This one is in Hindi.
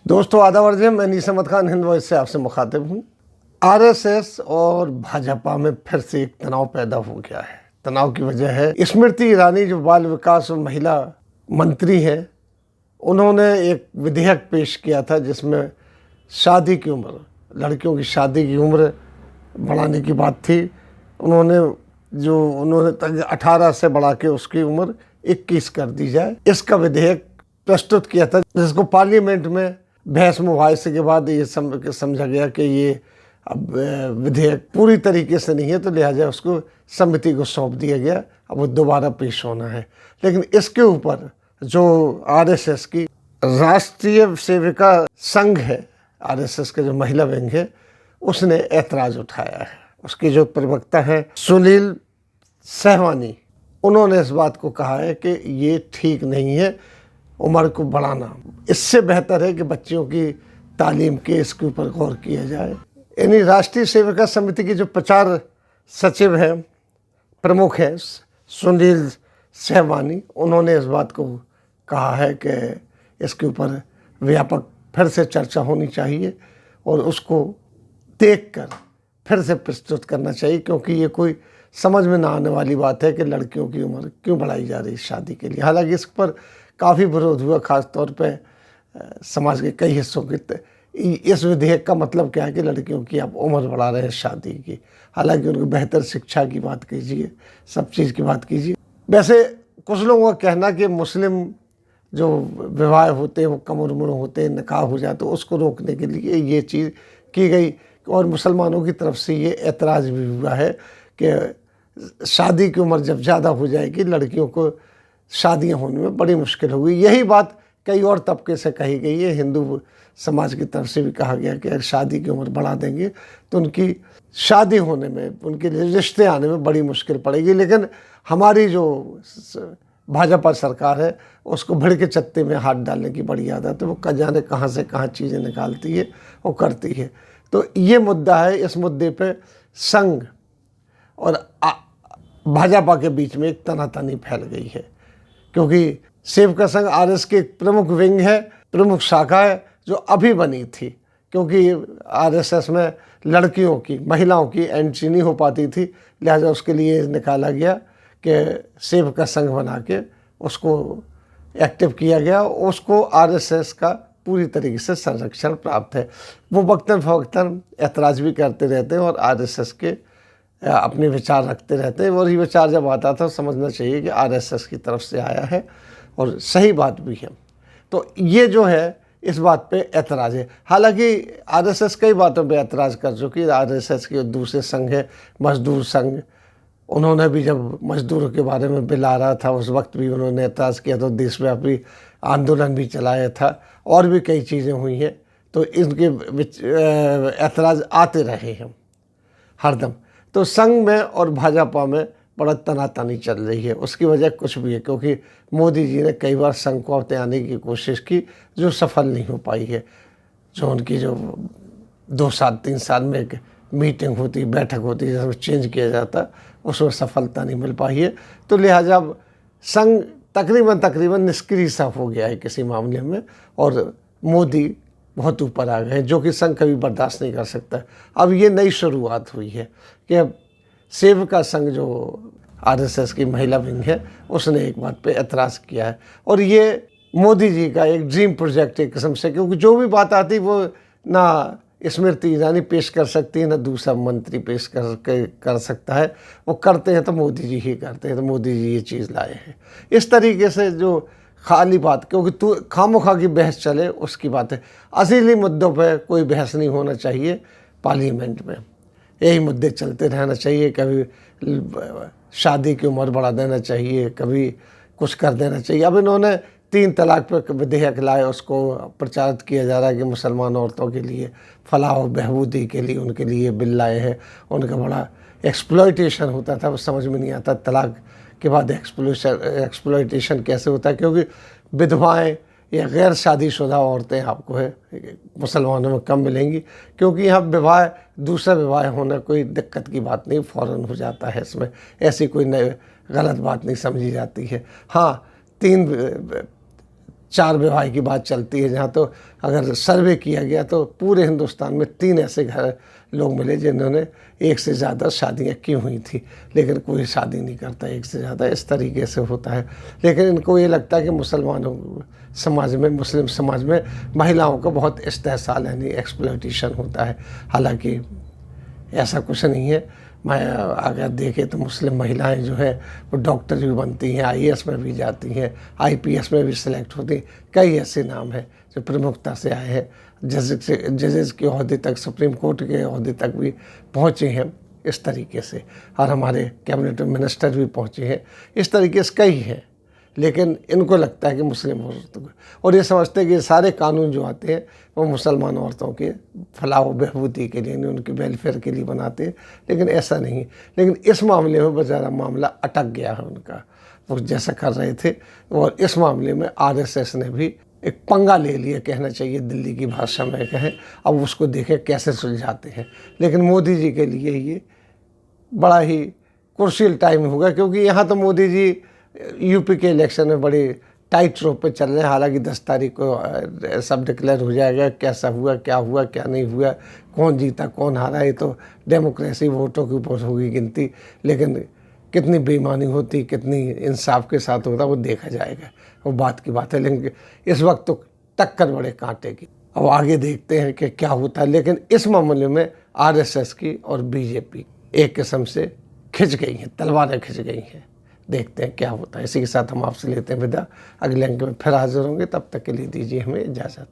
दोस्तों आदाब अर्ज़ है, मैं नीस अहमद खान हिंद वॉइस से आपसे मुखातिब हूँ। आरएसएस और भाजपा में फिर से एक तनाव पैदा हो गया है। तनाव की वजह है स्मृति ईरानी जो बाल विकास और महिला मंत्री हैं, उन्होंने एक विधेयक पेश किया था जिसमें शादी की उम्र, लड़कियों की शादी की उम्र बढ़ाने की बात थी। उन्होंने 18 से बढ़ा के उसकी उम्र 21 कर दी जाए, इसका विधेयक प्रस्तुत किया था, जिसको पार्लियामेंट में बहस मुबाहिसे के बाद ये समझा गया कि ये अब विधेयक पूरी तरीके से नहीं है, तो लिहाजा उसको समिति को सौंप दिया गया। अब वो दोबारा पेश होना है। लेकिन इसके ऊपर जो आरएसएस की राष्ट्रीय सेविका संघ है, आरएसएस का जो महिला विंग है, उसने ऐतराज़ उठाया है। उसके जो प्रवक्ता हैं सुनील सहवानी, उन्होंने इस बात को कहा है कि ये ठीक नहीं है उम्र को बढ़ाना। इससे बेहतर है कि बच्चियों की तालीम के इसके ऊपर गौर किया जाए। यानी राष्ट्रीय सेविका समिति के जो प्रचार सचिव हैं, प्रमुख हैं सुनील सहवानी, उन्होंने इस बात को कहा है कि इसके ऊपर व्यापक फिर से चर्चा होनी चाहिए और उसको देखकर फिर से प्रस्तुत करना चाहिए, क्योंकि ये कोई समझ में ना आने वाली बात है कि लड़कियों की उम्र क्यों बढ़ाई जा रही है शादी के लिए। हालांकि इस पर काफ़ी विरोध हुआ, ख़ास तौर पे समाज के कई हिस्सों के। इस विधेयक का मतलब क्या है कि लड़कियों की आप उम्र बढ़ा रहे हैं शादी की। हालांकि उनको बेहतर शिक्षा की बात कीजिए, सब चीज़ की बात कीजिए। वैसे कुछ लोगों का कहना कि मुस्लिम जो विवाह होते हैं वो कम उम्र में होते हैं, निकाह हो जाए, तो उसको रोकने के लिए ये चीज़ की गई। और मुसलमानों की तरफ से ये ऐतराज़ भी हुआ है कि शादी की उम्र जब ज़्यादा हो जाएगी, लड़कियों को शादियां होने में बड़ी मुश्किल होगी। यही बात कई और तबके से कही गई है। हिंदू समाज की तरफ से भी कहा गया कि अगर शादी की उम्र बढ़ा देंगे तो उनकी शादी होने में, उनके रिश्ते आने में बड़ी मुश्किल पड़ेगी। लेकिन हमारी जो भाजपा सरकार है, उसको भिड़ के चत्ते में हाथ डालने की बड़ी आदत है। वो जाने कहाँ से कहाँ चीज़ें निकालती है और करती है। तो ये मुद्दा है। इस मुद्दे पर संघ और भाजपा के बीच में एक तनातनी फैल गई है, क्योंकि सेविका संघ आरएस की एक प्रमुख विंग है, प्रमुख शाखा है, जो अभी बनी थी। क्योंकि आरएसएस में लड़कियों की, महिलाओं की एंट्री नहीं हो पाती थी, लिहाजा उसके लिए निकाला गया कि सेविका संघ बना के उसको एक्टिव किया गया। उसको आरएसएस का पूरी तरीके से संरक्षण प्राप्त है। वो वक्तन फ़वक्तन ऐतराज़ भी करते रहते हैं और आरएसएस के अपने विचार रखते रहते हैं। और ये विचार जब आता था समझना चाहिए कि आरएसएस की तरफ से आया है और सही बात भी है। तो ये जो है, इस बात पे ऐतराज़ है। हालांकि आरएसएस कई बातों पे ऐतराज़ कर चुकी है। आरएसएस के दूसरे संघ है मजदूर संघ, उन्होंने भी जब मजदूरों के बारे में बिल आ रहा था उस वक्त भी उन्होंने ऐतराज़ किया, तो देशव्यापी आंदोलन भी चलाया था और भी कई चीज़ें हुई हैं। तो इनके ऐतराज़ आते रहे हैं हरदम। तो संघ में और भाजपा में बड़ा तनातनी चल रही है। उसकी वजह कुछ भी है, क्योंकि मोदी जी ने कई बार संघ को अपने आने की कोशिश की, जो सफल नहीं हो पाई है। जो उनकी जो 2 साल 3 साल में एक मीटिंग होती, बैठक होती, जिसमें चेंज किया जाता, उसमें सफलता नहीं मिल पाई है। तो लिहाजा संघ तकरीबन निष्क्रिय सा हो गया है किसी मामले में, और मोदी बहुत ऊपर आ गए, जो कि संघ कभी बर्दाश्त नहीं कर सकता। अब ये नई शुरुआत हुई है कि सेविका संघ जो आरएसएस की महिला विंग है, उसने एक बात पे ऐतराज़ किया है। और ये मोदी जी का एक ड्रीम प्रोजेक्ट एक किस्म से, क्योंकि जो भी बात आती वो ना स्मृति ईरानी पेश कर सकती है, ना दूसरा मंत्री पेश कर सकता है। वो करते हैं तो मोदी जी ही करते हैं, तो मोदी जी ये चीज़ लाए हैं। इस तरीके से जो खाली बात, क्योंकि तू खामोखा की बहस चले उसकी बात है। असली मुद्दों पे कोई बहस नहीं होना चाहिए पार्लियामेंट में। यही मुद्दे चलते रहना चाहिए। कभी शादी की उम्र बढ़ा देना चाहिए, कभी कुछ कर देना चाहिए। अब इन्होंने 3 तलाक पर विधेयक लाए, उसको प्रचारित किया जा रहा है कि मुसलमान औरतों के लिए फलाह और बहबूदी के लिए उनके लिए बिल लाए हैं। उनका बड़ा एक्सप्लॉयटेशन होता था, वो समझ में नहीं आता तलाक के बाद एक्सप्लॉयटेशन कैसे होता है, क्योंकि विधवाएं या गैर शादीशुदा औरतें आपको है मुसलमानों में कम मिलेंगी, क्योंकि यहाँ विवाह, दूसरा विवाह होना कोई दिक्कत की बात नहीं, फ़ौरन हो जाता है। इसमें ऐसी कोई गलत बात नहीं समझी जाती है। हाँ, 4 विवाह की बात चलती है, जहाँ तो अगर सर्वे किया गया तो पूरे हिंदुस्तान में 3 ऐसे घर लोग मिले जिन्होंने एक से ज़्यादा शादियाँ की हुई थी, लेकिन कोई शादी नहीं करता एक से ज़्यादा, इस तरीके से होता है। लेकिन इनको ये लगता है कि मुसलमानों समाज में, मुस्लिम समाज में महिलाओं का बहुत इस्तेहसाल यानी एक्सप्लॉयटेशन होता है। हालांकि ऐसा कुछ नहीं है। मैं अगर देखें तो मुस्लिम महिलाएं जो है वो डॉक्टर भी बनती हैं, आईएएस में भी जाती हैं, आईपीएस में भी सिलेक्ट होती हैं। कई ऐसे नाम हैं जो प्रमुखता से आए हैं, जजेस के ओहदे तक, सुप्रीम कोर्ट के ओहदे तक भी पहुँचे हैं इस तरीके से, और हमारे कैबिनेट मिनिस्टर भी पहुँचे हैं। इस तरीके से कई हैं, लेकिन इनको लगता है कि मुस्लिम औरतों को, और ये समझते हैं कि सारे कानून जो आते हैं वो मुसलमान औरतों के फलाह व बहबूदी के लिए, उनके वेलफेयर के लिए बनाते हैं, लेकिन ऐसा नहीं। लेकिन इस मामले में बेचारा मामला अटक गया है उनका, वो जैसा कर रहे थे। और इस मामले में आरएसएस ने भी एक पंगा ले लिया, कहना चाहिए दिल्ली की भाषा में कहें। अब उसको देखें कैसे सुलझाते हैं। लेकिन मोदी जी के लिए ये बड़ा ही क्रूशियल टाइम होगा, क्योंकि यहाँ तो मोदी जी यूपी के इलेक्शन में बड़ी टाइट रोप पे चल रहे हैं। हालांकि 10 तारीख को सब डिक्लेयर हो जाएगा, कैसा हुआ क्या नहीं हुआ, कौन जीता कौन हारा, ये तो डेमोक्रेसी वोटों के ऊपर होगी गिनती। लेकिन कितनी बेईमानी होती, कितनी इंसाफ के साथ होता, वो देखा जाएगा, वो बात की बात है। लेकिन इस वक्त तो टक्कर बड़े कांटे की। अब आगे देखते हैं कि क्या होता है। लेकिन इस मामले में आरएसएस की और बीजेपी एक किस्म से खिंच गई हैं, तलवारें खिंच गई हैं। देखते हैं क्या होता है। इसी के साथ हम आपसे लेते हैं विदा। अगले अंक में फिर हाजिर होंगे, तब तक के लिए दीजिए हमें इजाज़त।